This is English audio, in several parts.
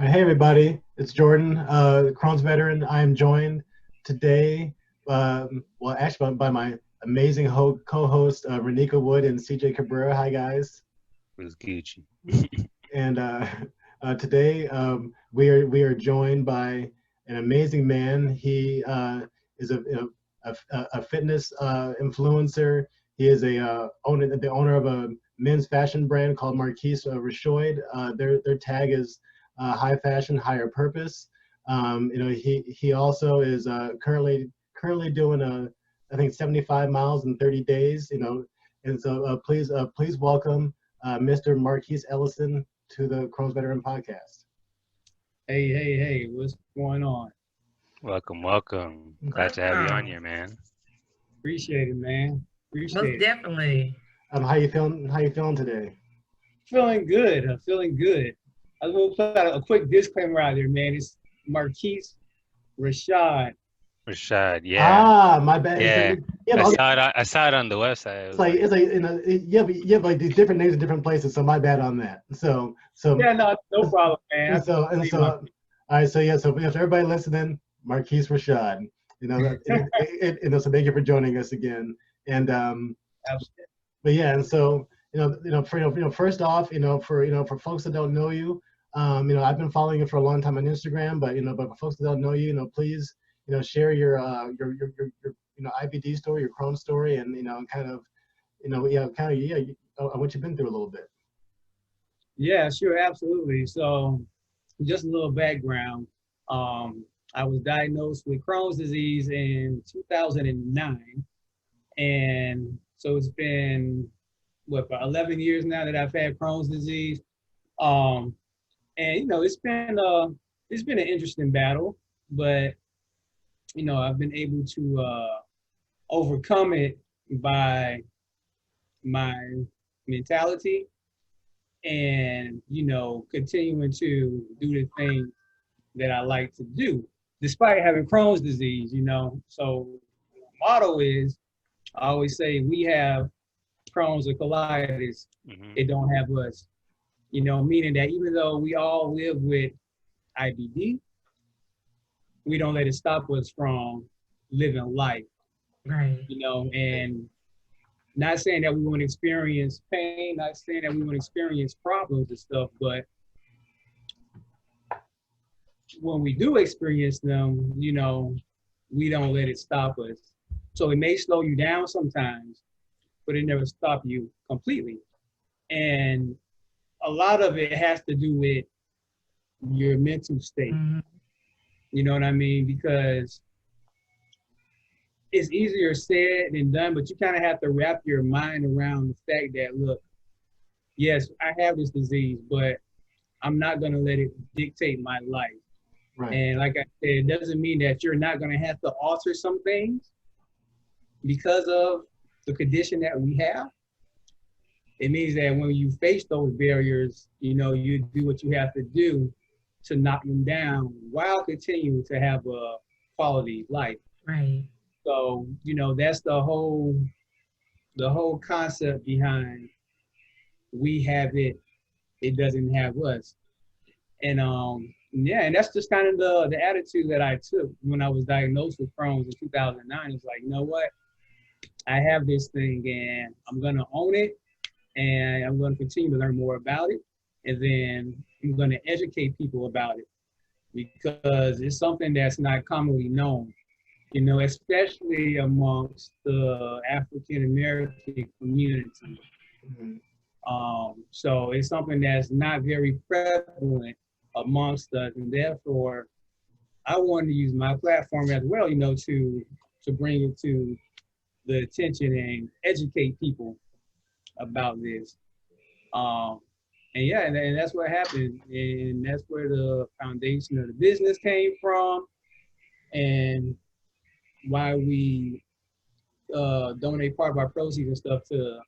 Hey everybody, it's Jordan, Crohn's veteran. I am joined today, well, actually by my amazing co-host Renika Wood and CJ Cabrera. Hi guys, Was Gucci. and today we are joined by an amazing man. He is a fitness influencer. He is the owner of a men's fashion brand called Marquis Rashoid. Their tag is high fashion, higher purpose. He also is currently doing I think 75 miles in 30 days. And so please welcome Mr. Marquise Ellison to the Crohn's Veteran Podcast. Hey, what's going on? Welcome, welcome. Glad to have you on here, Welcome. man. Appreciate it, man. Most Appreciate it. definitely. How you feeling? How you feeling today? Feeling good. I'm feeling good. I will put a quick disclaimer out there, man. It's Marquis Rashad. Rashad, yeah. My bad. Yeah. Yeah, I but saw it I saw it on the website. It it's was like like, you have like these different names in different places. So my bad on that. Yeah, no problem, man. I And see so my all right. So yeah. So if everybody listening, Marquise Rashad. So thank you for joining us again. And absolutely. but yeah, and so first off, for folks that don't know you, I've been following you for a long time on Instagram, but for folks that don't know you, please, share your IBD story, your Crohn story, and kind of, what you've been through a little bit. Yeah, sure, absolutely. So just a little background. Um, I was diagnosed with Crohn's disease in 2009. And so it's been about 11 years now that I've had Crohn's disease. Um, and it's been an interesting battle, but I've been able to overcome it by my mentality and continuing to do the thing that I like to do, despite having Crohn's disease. So motto is I always say we have Crohn's or colitis, hmm it don't have us. Meaning that even though we all live with IBD, we don't let it stop us from living life, Right. and not saying that we won't experience pain, not saying that we won't experience problems and stuff, but when we do experience them, we don't let it stop us. So it may slow you down sometimes, but it never stop you completely. And a lot of it has to do with your mental state. Mhm. You know what I mean? Because it's easier said than done, but you kind of have to wrap your mind around the fact that, look, yes, I have this disease, but I'm not going to let it dictate my life. Right. And like I said, it doesn't mean that you're not going to have to alter some things because of the condition that we have. It means that when you face those barriers, you do what you have to do to knock them down while continuing to have a quality life. Right. So, that's the whole concept behind we have it, it doesn't have us. And yeah, and that's just kind of the attitude that I took when I was diagnosed with Crohn's in 2009. It's like, you know what? I have this thing and I'm gonna own it and I'm gonna continue to learn more about it. And then I'm gonna educate people about it because it's something that's not commonly known, especially amongst the African American community. Mhm. So it's something that's not very prevalent amongst us, and therefore I wanted to use my platform as well, to bring it to the attention and educate people about this. Um, and yeah, and that's what happened, and that's where the foundation of the business came from, and why we donate part of our proceeds and stuff to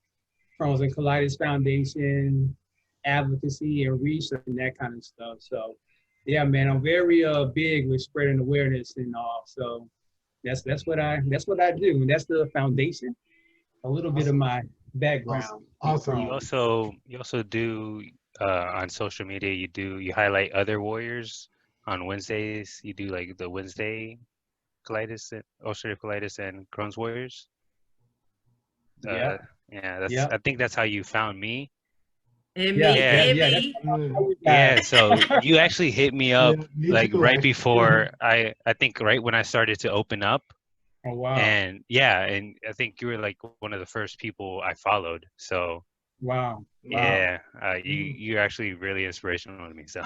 Crohn's and Colitis Foundation, advocacy and research and that kind of stuff. So yeah, man, I'm very big with spreading awareness and all. So that's what I do, and that's the foundation. A little bit of Awesome. my Awesome. background in you Awesome. Crohn's. also you also do on social media you highlight other warriors on Wednesdays. You do like the Wednesday colitis, ulcerative colitis, and Crohn's warriors. Yeah, Yeah, that's yeah, I think that's how you found me. And yeah, me, yeah, Yeah, and yeah. That's me. Yeah, how we yeah. got. So you actually hit me yeah, up me like too, right actually. before I think right when I started to open up. Oh wow, And yeah, and I think you were like one of the first people I followed. So wow, wow. yeah, you're actually really inspirational to me. So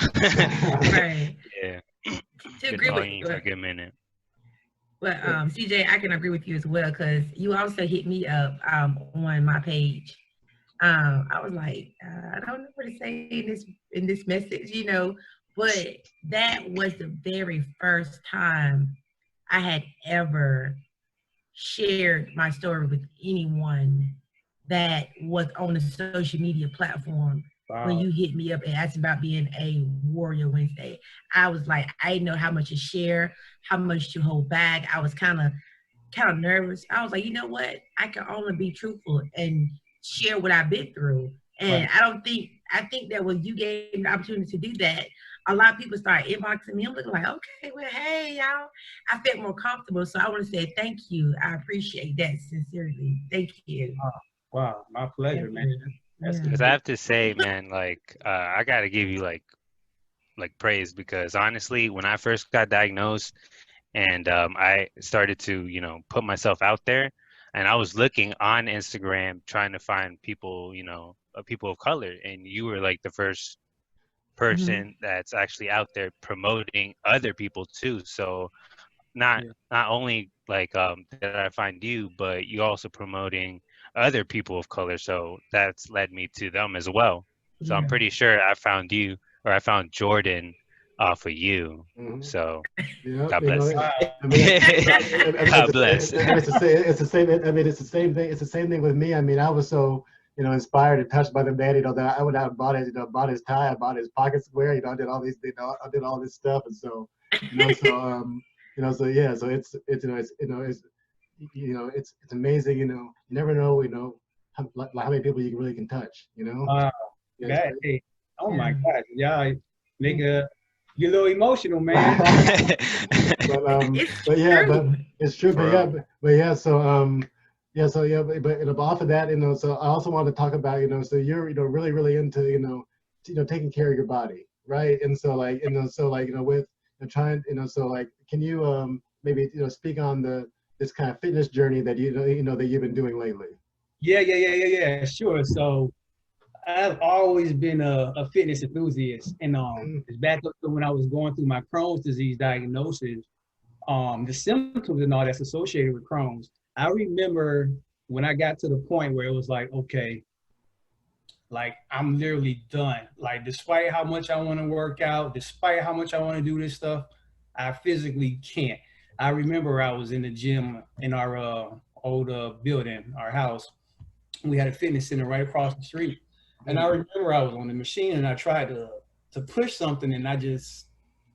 Right. yeah, To been agree with following you for a good minute. but CJ, I can agree with you as well because you also hit me up on my page. I was like, I don't know what to say in this message, you know, but that was the very first time I had ever shared my story with anyone that was on a social media platform. When Wow. you hit me up and asked about being a Warrior Wednesday, I was like, I didn't know how much to share, how much to hold back. I was kind of nervous. I was like, you know what? I can only be truthful and share what I've been through. And Right. I think that when you gave me the opportunity to do that, a lot of people started inboxing me. I'm looking like, okay, well, hey, y'all. I felt more comfortable. So I want to say thank you. I appreciate that sincerely. Thank you. Wow. My pleasure, Thank man. you. That's Yeah. Because I have to say, man, like I gotta give you like praise because honestly, when I first got diagnosed and I started to put myself out there, and I was looking on Instagram trying to find people, people of color, and you were like the first Mhm. person that's actually out there promoting other people too. So not Yeah. not only like did I find you, but you also promoting other people of color. So that's led me to them as well. So I'm Yeah. pretty sure I found you or I found Jordan off of you. Mhm. So Yeah, God you know, bless. Wow. I mean, God bless. it's the same. It's the same. I mean, it's the same thing. It's the same thing with me. I mean, I was so inspired and touched by the man. That I went out and bought his, bought his tie, I bought his pocket square. I did all these, I did all this stuff, and so so yeah, so it's amazing. You never know. How many people you really can touch. Wow. Yeah, it's That, great. hey, oh my Yeah. God. Yeah, nigga, you're a little emotional, man. It's but yeah, but true. it's true. But For yeah, real. but yeah. So yeah. But off of that, so I also wanted to talk about, so you're, really, really into, taking care of your body, right? And so like, with trying, so like, can you maybe speak on this kind of fitness journey that that you've been doing lately? Yeah. Sure. So I've always been a fitness enthusiast, and it's back up to when I was going through my Crohn's disease diagnosis. The symptoms and all that's associated with Crohn's. I remember when I got to the point where it was like, okay, like I'm literally done. Like despite how much I want to work out, despite how much I want to do this stuff, I physically can't. I remember I was in the gym in our old building, our house. We had a fitness center right across the street. And I remember I was on the machine and I tried to push something and I just,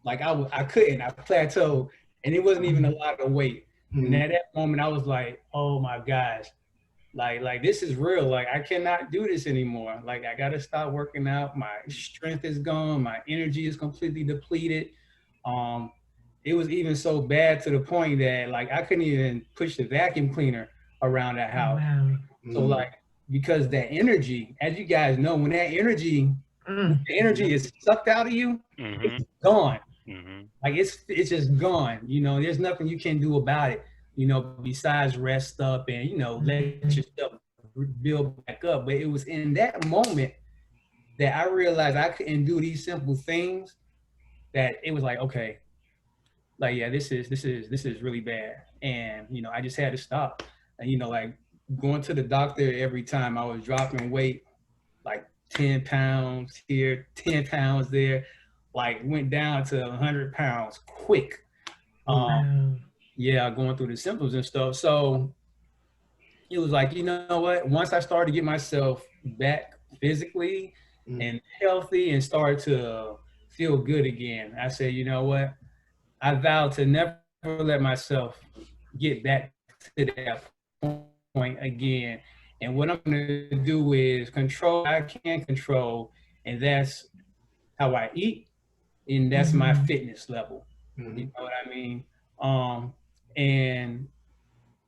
like I couldn't, I plateaued, and it wasn't even a lot of weight. And at that moment I was like, oh my gosh, like this is real. Like I cannot do this anymore. Like I gotta stop working out. My strength is gone. My energy is completely depleted. Um, it was even so bad to the point that like I couldn't even push the vacuum cleaner around that house. Wow. So like, because that energy, as you guys know, when that energy, when the energy is sucked out of you, Mm-hmm. it's gone. Mm-hmm. Like it's just gone. There's nothing you can do about it. Besides rest up and let yourself build back up. But it was in that moment that I realized I couldn't do these simple things. That it was like, okay, like yeah, this is really bad, and I just had to stop. And like going to the doctor every time I was dropping weight, like 10 pounds here, 10 pounds there, like went down to 100 pounds quick. Wow. Yeah, going through the symptoms and stuff. So it was like, you know what? Once I started to get myself back physically and healthy and started to feel good again, I said, you know what? I vowed to never let myself get back to that point again. And what I'm going to do is control what I can control and that's how I eat, and that's my fitness level. Mhm. You know what I mean? And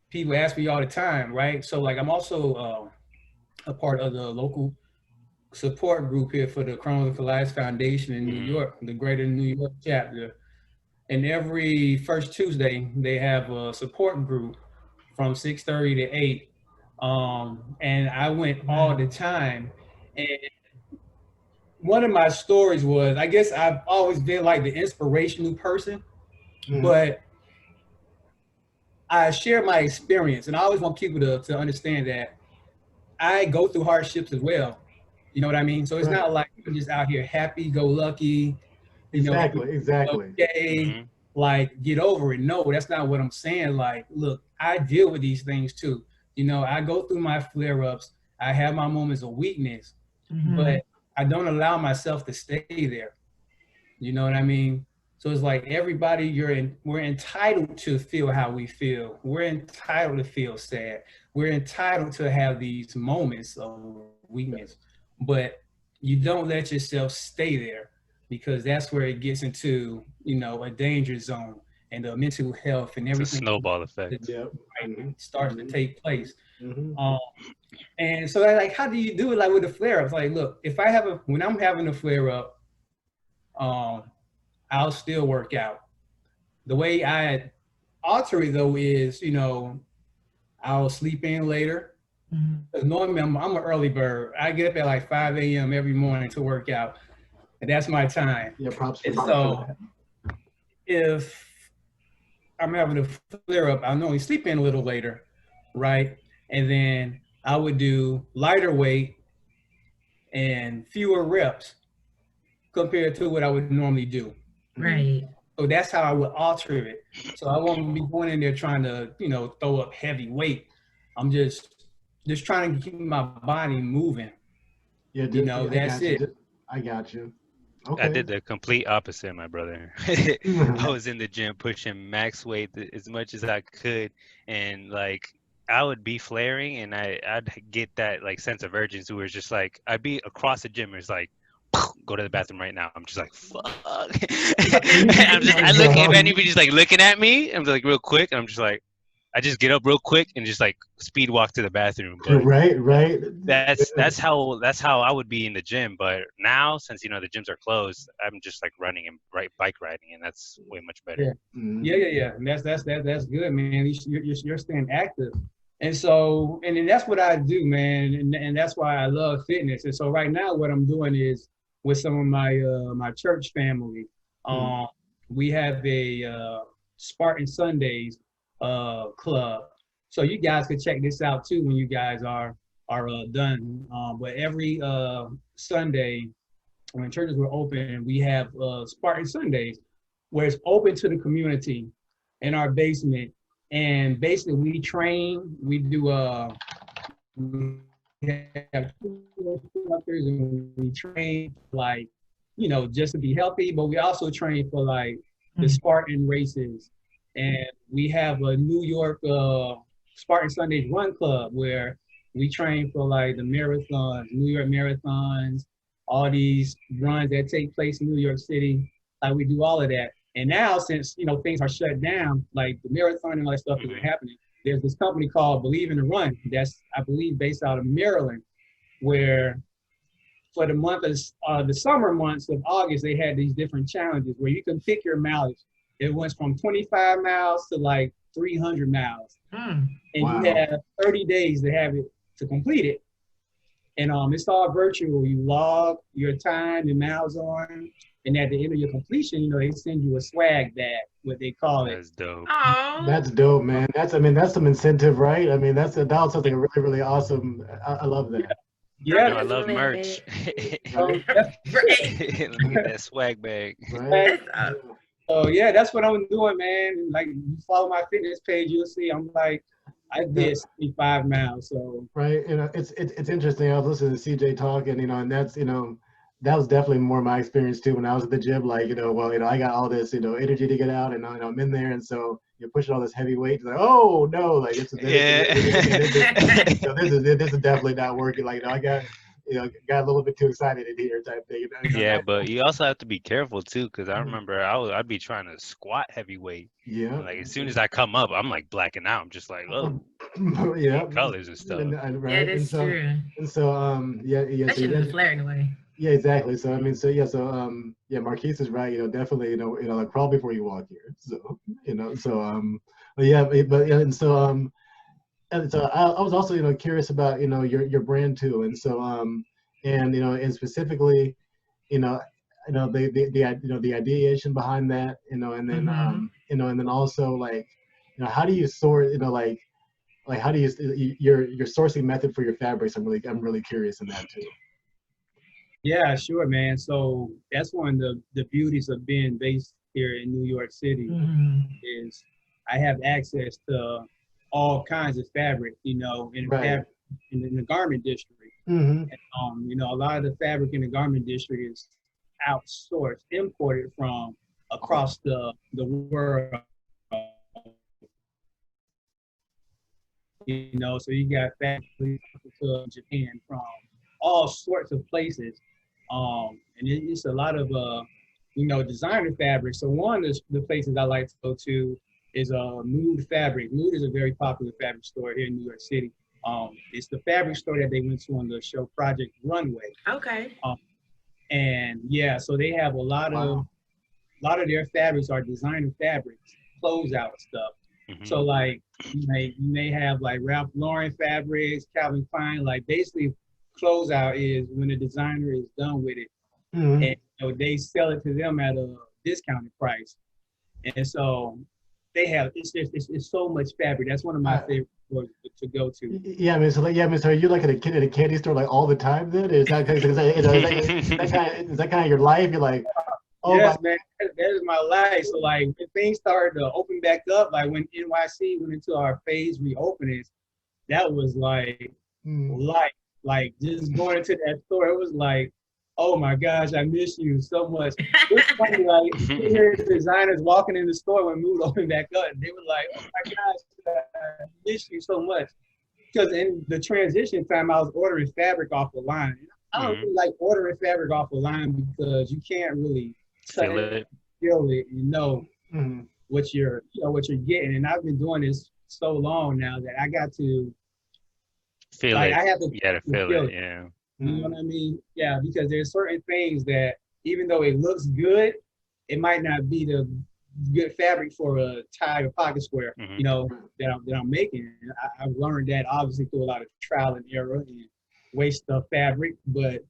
people ask me all the time, right? So like I'm also a part of the local support group here for the Crohn's and Colitis Foundation in New York, the Greater New York chapter. And every first Tuesday, they have a support group from 6:30 to 8. And I went all the time. And one of my stories was, I guess I've always been like the inspirational person, but I share my experience. And I always want people to understand that I go through hardships as well. You know what I mean? So it's not like I'm just out here happy go lucky, you know, Exactly. okay, like get over it. No, that's not what I'm saying. Like, look, I deal with these things too. You know, I go through my flare-ups. I have my moments of weakness, but I don't allow myself to stay there. You know what I mean? So it's like everybody, we're entitled to feel how we feel. We're entitled to feel sad. We're entitled to have these moments of weakness, but you don't let yourself stay there, because that's where it gets into, you know, a danger zone, and the mental health and everything. It's a snowball effect. Starts to take place. And so like, how do you do it? Like with the flare-ups, like, look, when I'm having a flare-up, I'll still work out. The way I alter it though is, you know, I'll sleep in later. Because normally I'm an early bird. I get up at like 5 a.m. every morning to work out, and that's my time. Yeah, props for and so if I'm having a flare up, I'll normally sleep in a little later, right? And then I would do lighter weight and fewer reps compared to what I would normally do. Right. So that's how I would alter it. So I won't be going in there trying to, you know, throw up heavy weight. I'm just trying to keep my body moving. Yeah, you know, that's it. I got you. Okay. I did the complete opposite, my brother. I was in the gym pushing max weight as much as I could, and like I would be flaring, and I'd get that like sense of urgency where it's just like I'd be across the gym, and it's like, go to the bathroom right now. I'm just like, fuck. I look, if anybody's like looking at me, I'm like real quick, and I'm just like, I just get up real quick and just like speed walk to the bathroom. But right. That's how I would be in the gym. But now, since you know the gyms are closed, I'm just like running and bike riding, and that's way much better. Yeah. And that's good, man. You're staying active. And so, and then that's what I do, man. And that's why I love fitness. And so right now what I'm doing is with some of my my church family, we have a Spartan Sundays club. So you guys could check this out too when you guys are done. But every Sunday when churches were open, we have Spartan Sundays where it's open to the community in our basement. And basically we train, we do we have instructors, and we train like, you know, just to be healthy, but we also train for like the Spartan races. And we have a New York Spartan Sundays Run Club where we train for like the marathons, New York marathons, all these runs that take place in New York City. Like we do all of that. And now, since, you know, things are shut down, like the marathon and all that stuff isn't happening, there's this company called Believe in the Run that's, I believe, based out of Maryland, where for the month of the summer months of August, they had these different challenges where you can pick your mileage. It went from 25 miles to like 300 miles. And you have 30 days to have it, to complete it. And it's all virtual. You log your time and miles on. And at the end of your completion, you know, they send you a swag bag, what they call it. That's dope. That's dope, man. That's some incentive, right? I mean, that's something really, really awesome. I love that. Yeah, I love merch. Right. Look at that swag bag. Right? So yeah, that's what I'm doing, man. Like, you follow my fitness page, you'll see I'm like, I did 65 miles. So right, you know, it's interesting. I was listening to CJ talk, and you know, and that's, you know, that was definitely more my experience too when I was at the gym. Like, you know, well, you know, I got all this, you know, energy to get out, and you know, I'm in there, and so you're pushing all this heavy weight. It's like, oh no, like this is definitely not working. Like, you know, I got, got a little bit too excited in here type thing. Yeah, but you also have to be careful too, because I remember I'd be trying to squat heavyweight. Yeah. And like as soon as I come up, I'm like blacking out. I'm just like, oh, yeah, colors and stuff. right. Yeah, that's true. And so yeah, That so shouldn't be flaring away. yeah, exactly. So I mean, so yeah, Marquis is right. Definitely, like crawl before you walk here. So but yeah, and so I was also curious about your brand too, and so and specifically the ideation behind that, and then and then also like how do you sort like how do you your sourcing method for your fabrics? I'm really curious in that too. Yeah, sure, man. So that's one of the beauties of being based here in New York City is I have access to all kinds of fabric, in Right. in the garment district. Mm-hmm. And, a lot of the fabric in the garment district is outsourced, imported from across the world. So you got fabric to Japan from all sorts of places. And it's a lot of designer fabric. So one of the places I like to go to is Mood Fabric. Mood is a very popular fabric store here in New York City. It's the fabric store that they went to on the show Project Runway. Okay. And yeah, so they have a lot of their fabrics are designer fabrics, closeout stuff. So like you may have like Ralph Lauren fabrics, Calvin Klein, like basically closeout is when the designer is done with it, and they sell it to them at a discounted price. And so they have it's so much fabric. That's one of my favorite stores to go to. Yeah, I mean, so are you like at a candy store like all the time then? Is that kind of your life? You're like, oh yes, man, that is my life. So like when things started to open back up, like when NYC went into our phase reopenings, that was like life. Like just going into that store, it was like, oh my gosh, I miss you so much. It's funny, like you hear designers walking in the store when Mood opened back up, and they were like, oh my gosh, I miss you so much. Because in the transition time, I was ordering fabric off the line. I don't really like ordering fabric off the line because you can't really feel it, what you're getting. And I've been doing this so long now that I got to feel it. I have to feel it. Yeah. You know what I mean? Yeah, because there's certain things that even though it looks good, it might not be the good fabric for a tie or pocket square, that I'm making. I've learned that obviously through a lot of trial and error and waste of fabric, but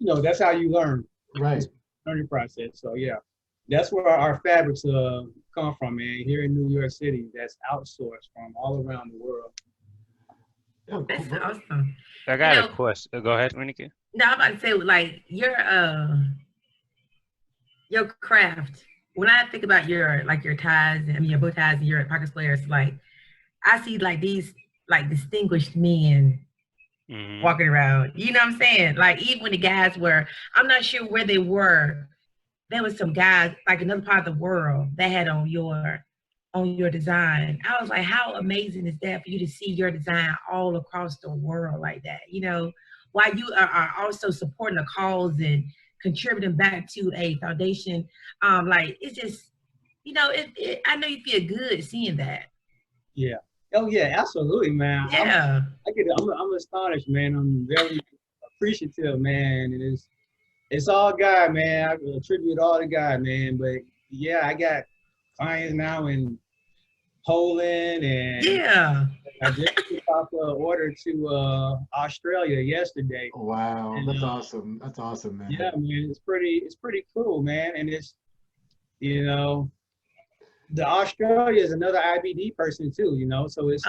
that's how you learn. Right. It's a learning process. So yeah, that's where our fabrics come from, man. Here in New York City, that's outsourced from all around the world. That's awesome. I got a question. Go ahead, Renika. No, I'm about to say, like, your craft. When I think about your ties, your bow ties and your pocket squares, like, I see like these like distinguished men walking around. You know what I'm saying? Like, even when the guys were, I'm not sure where they were. There was some guys like another part of the world that had on your design. I was like, how amazing is that for you to see your design all across the world like that, while you are also supporting a cause and contributing back to a foundation. Like, it's just, I know you feel good seeing that. Yeah. Oh yeah, absolutely, man. Yeah. I'm astonished, man. I'm very appreciative, man. And it's all God, man. I attribute all to God, man. But yeah, I got clients now in Poland, and I just took off an order to Australia yesterday. Wow, and, that's awesome. That's awesome, man. Yeah, man, it's pretty cool, man. And it's, the Australia is another IBD person too, So it's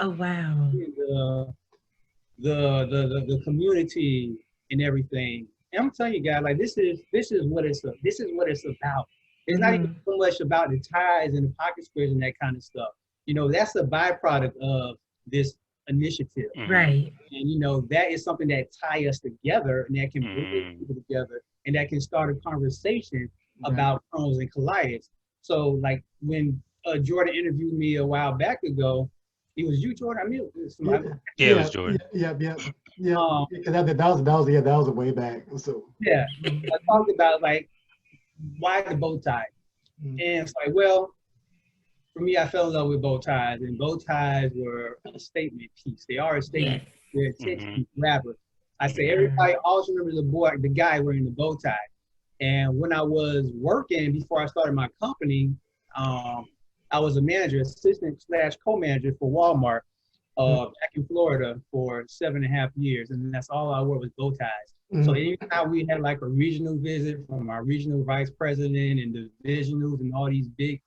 the community and everything. And I'm telling you guys, like this is what it's about. It's not even so much about the ties and the pocket squares and that kind of stuff. That's a byproduct of this initiative. Right. And, that is something that ties us together and that can bring people together and that can start a conversation about Crohn's and colitis. So like when Jordan interviewed me a while back ago, It was you, Jordan. I mean, it was Yeah, somebody. Yeah, it was Jordan. yeah. Um, That was a way back. So yeah, I talked about like why the bow tie, mm, and it's like, well, for me, I fell in love with bow ties, and bow ties were a statement piece. They are a statement. Yes. They're attention Mhm. grabber. I say Mhm. everybody always remembers the guy wearing the bow tie. And when I was working before I started my company, I was a manager, assistant slash co-manager for Walmart back in Florida for 7.5 years, and that's all I wore was bow ties. So anytime we had like a regional visit from our regional vice president and divisionals and all these big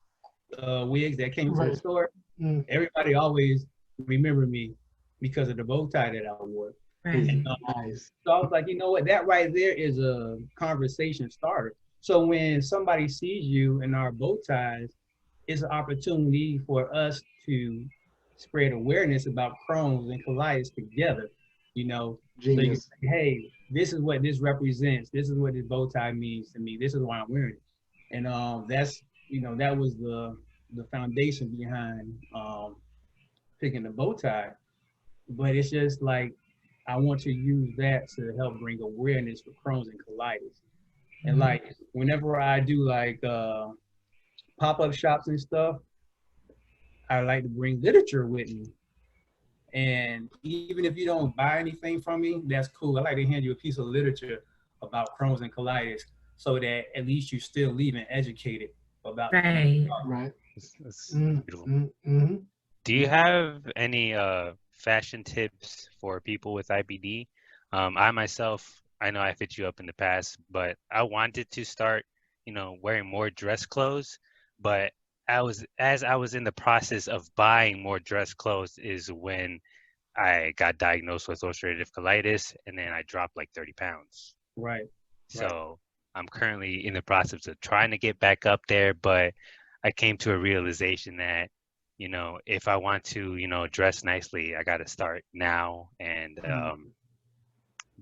wigs that came to the right. store, everybody always remembered me because of the bow tie that I wore. Right. And, Nice. so I was like, you know what, that right there is a conversation starter. So when somebody sees you in our bow ties, it's an opportunity for us to spread awareness about Crohn's and colitis together, you know. So you can Genius. say, hey, this is what this represents. This is what this bow tie means to me. This is why I'm wearing it. And that's, you know, that was the foundation behind picking the bow tie. But it's just like, I want to use that to help bring awareness for Crohn's and colitis. And like, whenever I do like pop-up shops and stuff, I like to bring literature with me. And even if you don't buy anything from me, that's cool. I like to hand you a piece of literature about Crohn's and colitis so that at least you're still leaving educated about Right. Right. That's Mm, beautiful. mm-hmm. Do you have any fashion tips for people with IBD? I myself, I know I've hit you up in the past, but I wanted to start, wearing more dress clothes. But as I was in the process of buying more dress clothes is when I got diagnosed with ulcerative colitis, and then I dropped like 30 pounds. Right. So I'm currently in the process of trying to get back up there, but I came to a realization that, if I want to, dress nicely, I got to start now. And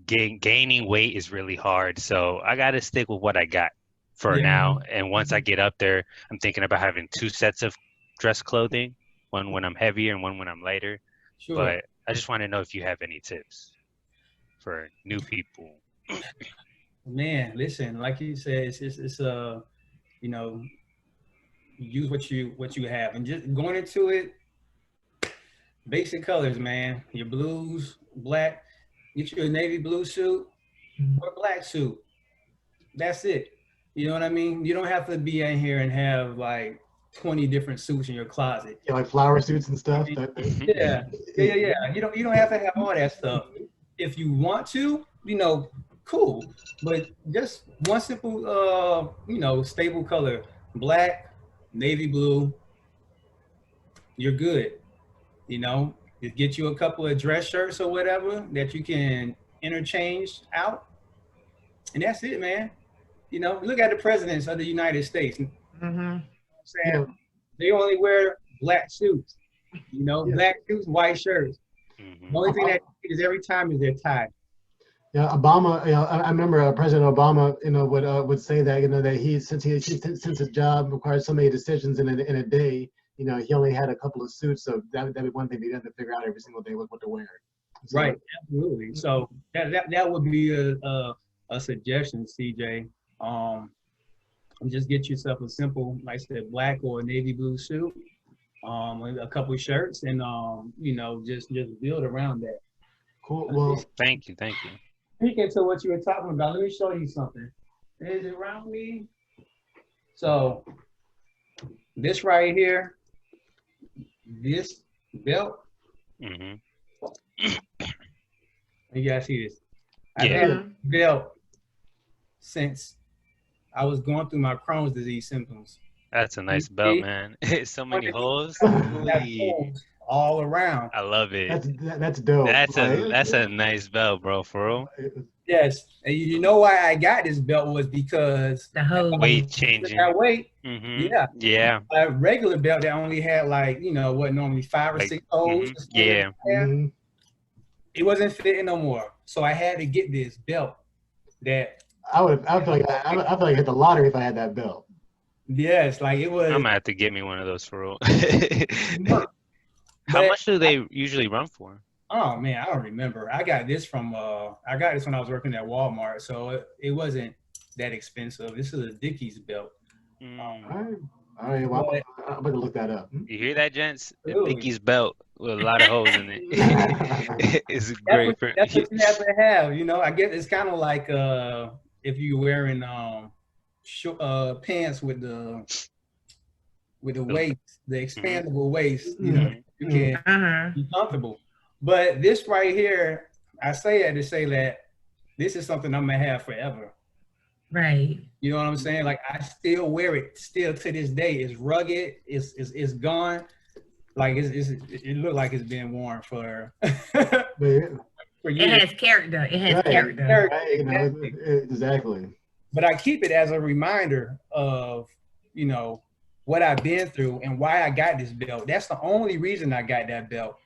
gaining weight is really hard. So I got to stick with what I got for now. And once I get up there, I'm thinking about having 2 sets of dress clothing, one when I'm heavier and one when I'm lighter. Sure. But I just want to know if you have any tips for new people. Man, listen, like you said, it's you know, use what you have, and just going into it, basic colors, man. Your blues, black. Get you a navy blue suit or a black suit. That's it. You know what I mean? You don't have to be in here and have like 20 different suits in your closet. Yeah, like flower suits and stuff. Yeah. You don't have to have all that stuff. If you want to, cool. But just one simple stable color, black, navy blue, you're good. Just get you a couple of dress shirts or whatever that you can interchange out. And that's it, man. Look at the presidents of the United States. Mm-hmm. Yeah. They only wear black suits. Black suits, white shirts. The only thing that is every time is their tie. Yeah, Obama. I remember President Obama. Would say that that since his job requires so many decisions in a day. He only had a couple of suits, so that'd be one thing he had to figure out every single day what to wear. So, Right, absolutely. So that would be a suggestion, CJ. Just get yourself a simple, like I said, black or navy blue suit, a couple of shirts, and just build around that. Cool. Well, thank you. Speaking to what you were talking about, let me show you something. Is it around me? So this right here, this belt. Mm-hmm. You guys see this? I've had a belt since I was going through my Crohn's disease symptoms. That's a nice belt, man. So many holes. All around. I love it. That's dope. That's a nice belt, bro. For real. Yes, and you know why I got this belt was because the whole weight changing. That weight. Mm-hmm. Yeah. A regular belt that only had what normally 5 or 6 holes. Yeah. Mm-hmm. It wasn't fitting no more, so I had to get this belt. That I feel like I hit the lottery if I had that belt. Yes, like it was. I'm gonna have to get me one of those for real. How much do they usually run for? Oh man, I don't remember. I got this when I was working at Walmart, so it wasn't that expensive. This is a Dickies belt. All right. Well, I'm about to look that up. You hear that, gents? A Absolutely. Dickies belt with a lot of holes in it. It's great for. That's what you have to have. You know, I guess it's kind of like if you're wearing pants with the waist, the expandable waist. You know, you can be comfortable. But this right here, I say it to say that this is something I'm gonna have forever. Right. You know what I'm saying? Like I still wear it, still to this day. It's rugged. It's gone. Like it looked like it's been worn for. For years. It has character. It has character. Right, you know, exactly. But I keep it as a reminder of, you know, what I've been through and why I got this belt. That's the only reason I got that belt.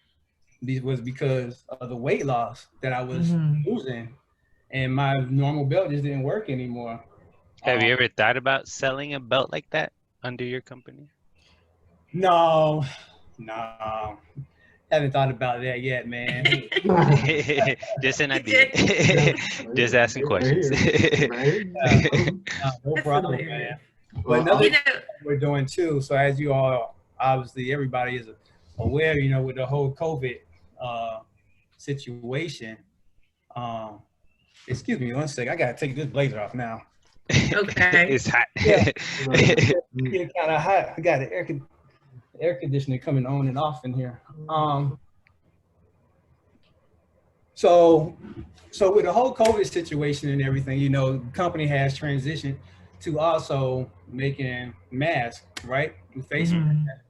Was because of the weight loss that I was losing, and my normal belt just didn't work anymore. Have you ever thought about selling a belt like that under your company? No, haven't thought about that yet, man. Just an idea. Just asking questions. No problem, man. But another thing we're doing too. So as you all, obviously, everybody is aware, you know, with the whole COVID situation. Excuse me one second. I gotta take this blazer off now. Okay. It's hot. Yeah. It's kind of hot. I got the air conditioning coming on and off in here. So with the whole COVID situation and everything, you know, the company has transitioned to also making masks, right? Face masks.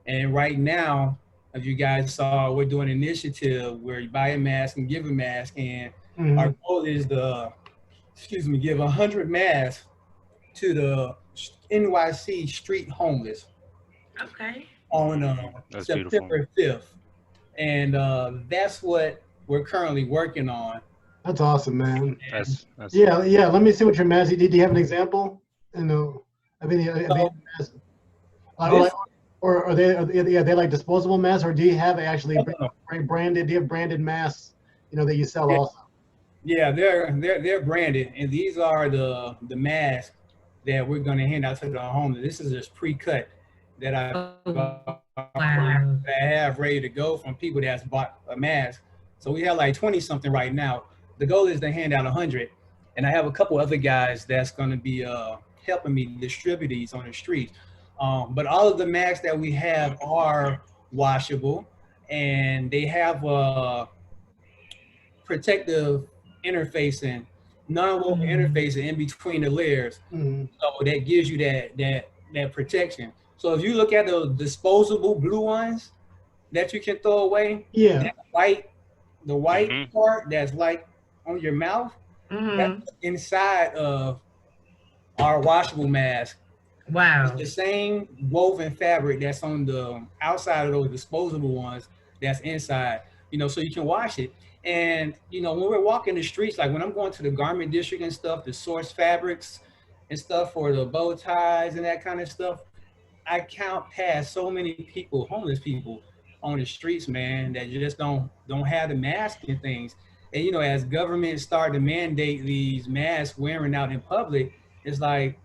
And right now, as you guys saw, we're doing an initiative where you buy a mask and give a mask, and our goal is to, give 100 masks to the NYC street homeless. Okay. On September 5th. And that's what we're currently working on. That's awesome, man. That's yeah. Let me see what your mask. Do you have an example? You know, I mean, or are they like disposable masks, or do you have actually branded? Do you have branded masks? You know, that you sell also. Yeah, they're branded, and these are the masks that we're going to hand out to the homeless. This is just pre-cut that I have ready to go from people that's bought a mask. So we have like 20 something right now. The goal is to hand out 100, and I have a couple other guys that's going to be helping me distribute these on the street. But all of the masks that we have are washable, and they have protective interfacing, non-woven interfacing in between the layers. So that gives you that protection. So if you look at the disposable blue ones that you can throw away, that the white part that's like on your mouth, that's inside of our washable mask. Wow. It's the same woven fabric that's on the outside of those disposable ones that's inside, you know, so you can wash it. And, you know, when we're walking the streets, like when I'm going to the garment district and stuff, the source fabrics and stuff for the bow ties and that kind of stuff, I count past so many people, homeless people on the streets, man, that you just don't have the mask and things. And, you know, as government start to mandate these masks wearing out in public, it's like,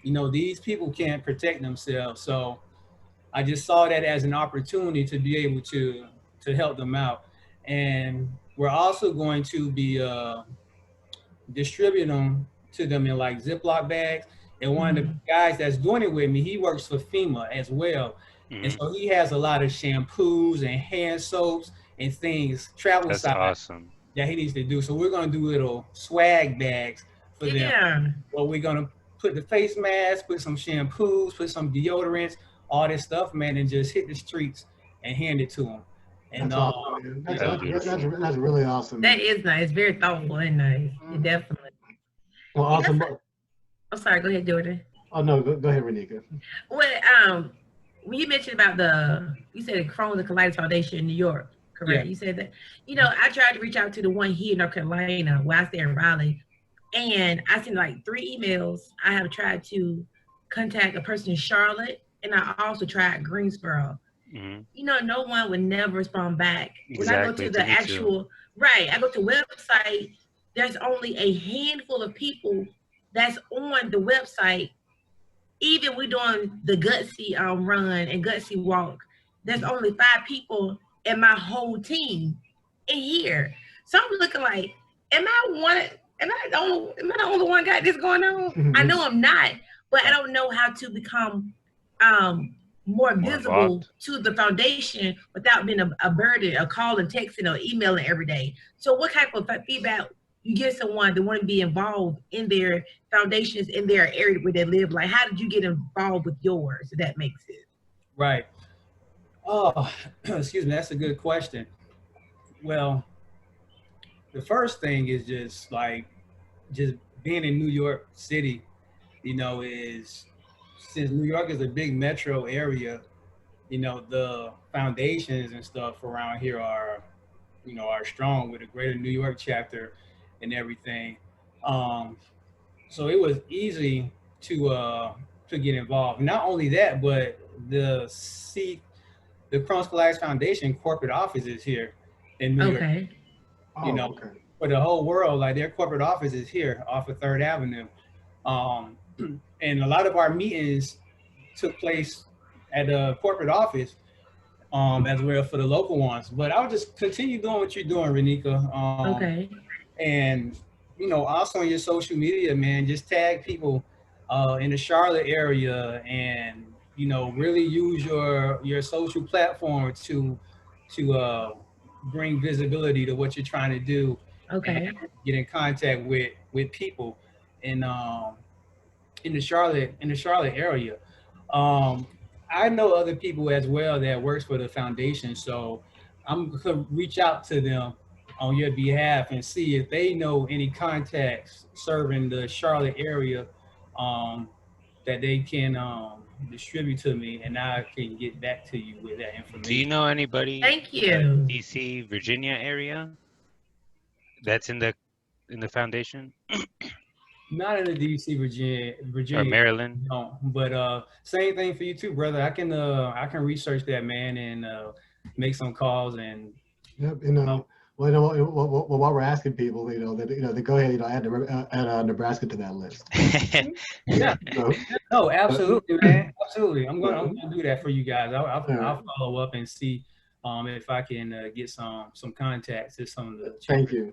you know, these people can't protect themselves. So I just saw that as an opportunity to be able to help them out. And we're also going to be distributing them to them in like Ziploc bags. And one of the guys that's doing it with me, he works for FEMA as well. And so he has a lot of shampoos and hand soaps and things, travel size that he needs to do. So we're going to do little swag bags for them. Well, we're going to put the face mask, put some shampoos, put some deodorants, all this stuff, man, and just hit the streets and hand it to them. And that's awesome, that's really awesome. That is nice. Very thoughtful and nice. Definitely. Well, awesome. I'm sorry. Go ahead, Jordan. Oh no, go ahead, Renika. Well, when you mentioned about you said Crohn and Colitis Foundation in New York, correct? Yeah. You said that. You know, I tried to reach out to the one here in North Carolina, where I stay in Raleigh, and I sent like 3 emails. I have tried to contact a person in Charlotte, and I also tried Greensboro. you know, no one would never respond back. When I go Exactly, to the actual, right, I go to website, there's only a handful of people that's on the website. Even we doing the gutsy run and gutsy walk, there's only 5 people in my whole team in here. So I'm looking like, am I the only one got this going on? I know I'm not, but I don't know how to become more visible involved to the foundation without being a burden, a calling, texting, or emailing every day. So what type of feedback you give someone that want to be involved in their foundations in their area where they live? Like, how did you get involved with yours? If that makes sense. Right. Oh, excuse me. That's a good question. Well, the first thing is just being in New York City, you know, is since New York is a big metro area, you know, the foundations and stuff around here are, you know, are strong with the Greater New York chapter and everything. So it was easy to get involved. Not only that, but the Crohn's Colitis Foundation corporate office is here in New York. You know, for the whole world, like their corporate office is here off of 3rd Avenue. And a lot of our meetings took place at the corporate office as well for the local ones. But I'll just continue doing what you're doing, Renika. And, you know, also on your social media, man, just tag people in the Charlotte area and, you know, really use your social platform to bring visibility to what you're trying to do. And get in contact with people in the Charlotte area. I know other people as well that works for the foundation, so I'm gonna reach out to them on your behalf and see if they know any contacts serving the Charlotte area that they can distribute to me, and I can get back to you with that information. Do you know anybody? Thank you. DC, Virginia area that's in the foundation? Not in the DC, Virginia, or Maryland. No, but same thing for you too, brother. I can research that, man, and make some calls and. Yep, you know. Well, you know, while we're asking people, you know, they go ahead, you know, add Nebraska to that list. Yeah. No, absolutely, man, absolutely. I'm gonna do that for you guys. I'll follow up and see if I can get some contacts to some of the. Thank you.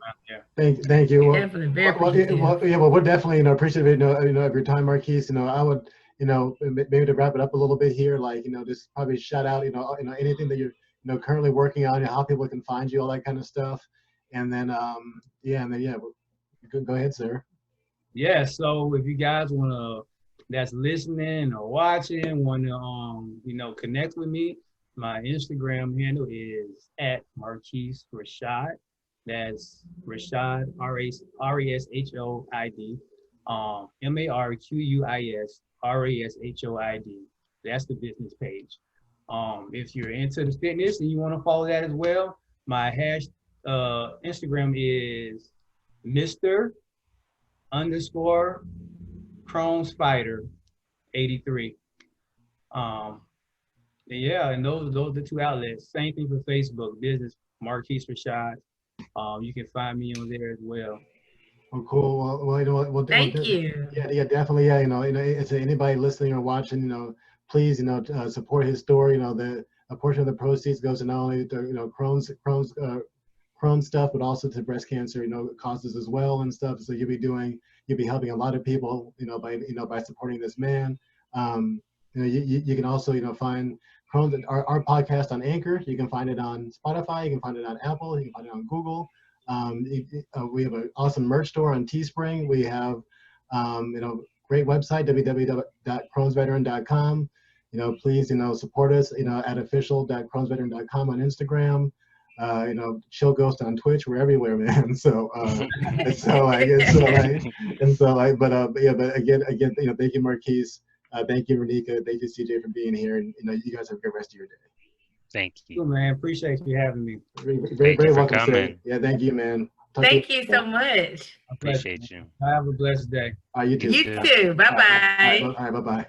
Thank you. Well, definitely very appreciative. Well, we're definitely, you know, appreciative, you know, of your time, Marquis. You know, I would, you know, maybe to wrap it up a little bit here, like, you know, just probably shout out, you know, anything that you're, you know, currently working on, how people can find you, all that kind of stuff. And then, go ahead, sir. Yeah. So if you guys that's listening or watching, want to, you know, connect with me, my Instagram handle is @Marquis Rashoid. That's Rashoid, RASHOID, MARQUIS That's the business page. If you're into the fitness and you want to follow that as well, my Instagram is Mr_Crohn's Fighter 83. Yeah, and those are the 2 outlets. Same thing for Facebook, business Marquis Rashoid. You can find me on there as well. Oh, cool. Well, you know, thank you. Yeah, definitely. Yeah, you know, it's anybody listening or watching, you know, please, you know, support his story. You know, a portion of the proceeds goes to not only to, you know, Crohn's stuff, but also to breast cancer, you know, causes as well and stuff. So you'll be helping a lot of people, you know, by supporting this man. You know, you can also, you know, find Crohn's, our podcast on Anchor. You can find it on Spotify. You can find it on Apple. You can find it on Google. We have an awesome merch store on Teespring. We have, you know, great website, www.crohnsveteran.com. You know, please, you know, support us, you know, at official.crohnsveteran.com on Instagram. You know, Chill Ghost on Twitch. We're everywhere, man. So, but again, you know, thank you, Marquis. Thank you, Renika. Thank you, CJ, for being here. And, you know, you guys have a good rest of your day. Thank you. Cool, man. Appreciate you having me. Very welcome, sir. Yeah, thank you, man. Thank you so much. Appreciate you. Have a blessed day. You too. You too. Bye-bye. All right, bye-bye.